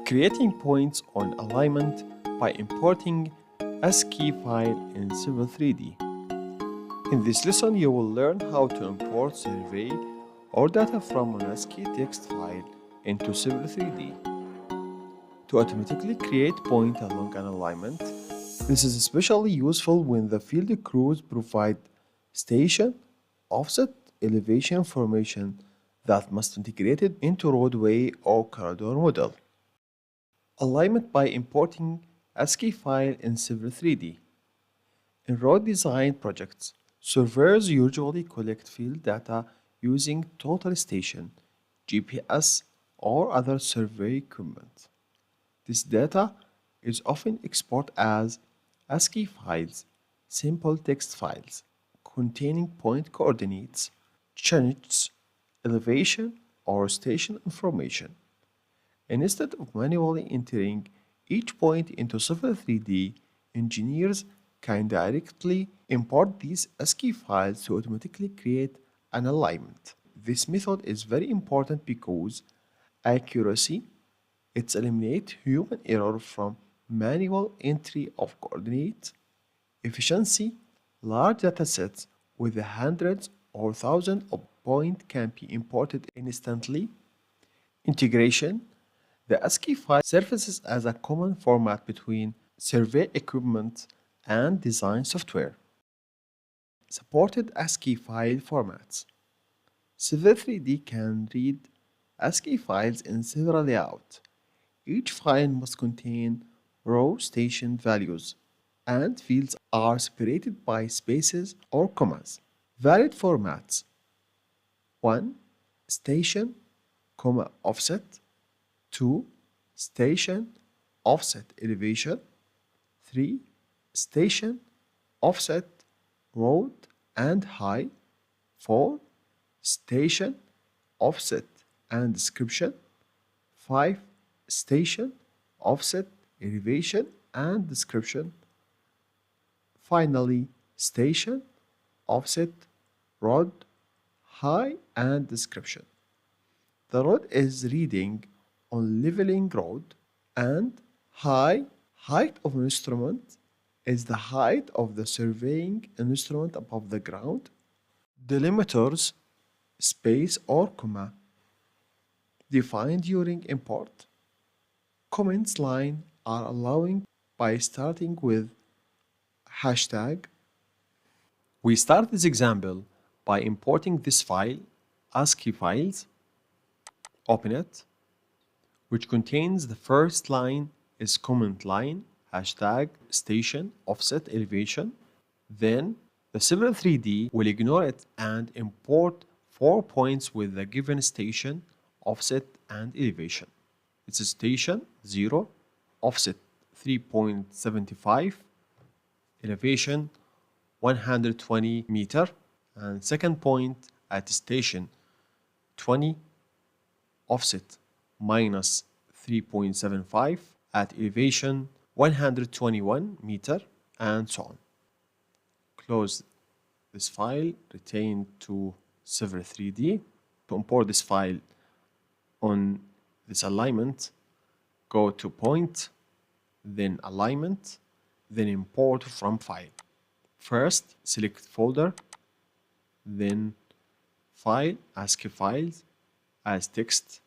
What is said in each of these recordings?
Creating points on alignment by importing ASCII file in Civil 3D. In this lesson, you will learn how to import survey or data from an ASCII text file into Civil 3D. To automatically create point along an alignment, this is especially useful when the field crews provide station, offset, elevation information that must be integrated into roadway or corridor model. Alignment by importing ASCII file in Civil 3D. In road design projects, surveyors usually collect field data using total station, GPS, or other survey equipment. This data is often exported as ASCII files, simple text files, containing point coordinates, changes, elevation, or station information. Instead of manually entering each point into Civil 3D, engineers can directly import these ASCII files to automatically create an alignment. This method is very important because accuracy, it eliminates human error from manual entry of coordinates, efficiency, large datasets with hundreds or thousands of points can be imported instantly, integration. The ASCII file serves as a common format between survey equipment and design software. Supported ASCII file formats. Civil 3D can read ASCII files in several layouts. Each file must contain row station values, and fields are separated by spaces or commas. Valid formats: 1. Station, offset. 2. Station, offset elevation. 3. Station, offset road and high. 4. Station, offset and description. 5. Station, offset elevation and description. Finally, station, offset, road, high and description. The road is reading on leveling road, and height of an instrument is the height of the surveying instrument above the ground. Delimiters, space or comma, defined during import. Comments line are allowing by starting with hashtag. We start this example by importing this file, ASCII files. Open it, which contains the first line is comment line, hashtag, station, offset, elevation. Then the Civil 3D will ignore it and import 4 points with the given station, offset, and elevation. It's a station 0, offset 3.75, elevation 120 meter, and second point at station 20, offset minus 3.75 at elevation 121 meter, and so on. Close this file, return to Civil 3D. To import this file on this alignment, go to point, then alignment, then import from file. First, select folder, then file, ASCII files as text.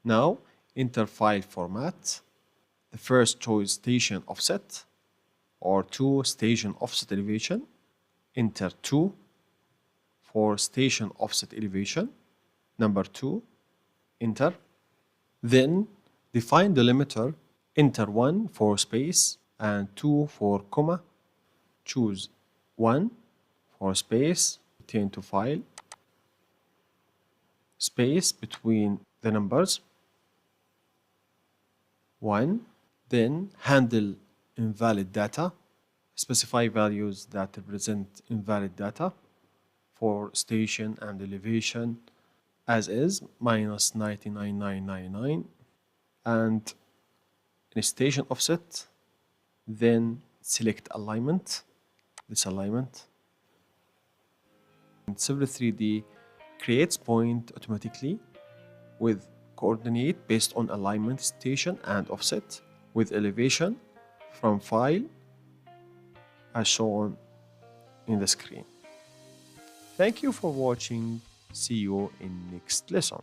Now, enter file format. The first choice station offset, or 2 station offset elevation. Enter 2 for station offset elevation. Number 2, enter. Then define delimiter. Enter 1 for space and 2 for comma. Choose 1 for space, return to file. Space between the numbers 1. Then handle invalid data. Specify values that represent invalid data for station and elevation as is minus 99,999, and in station offset, then select alignment, this alignment. And Civil 3D creates point automatically with coordinate based on alignment, station, and offset with elevation from file as shown in the screen. Thank you for watching. See you in next lesson.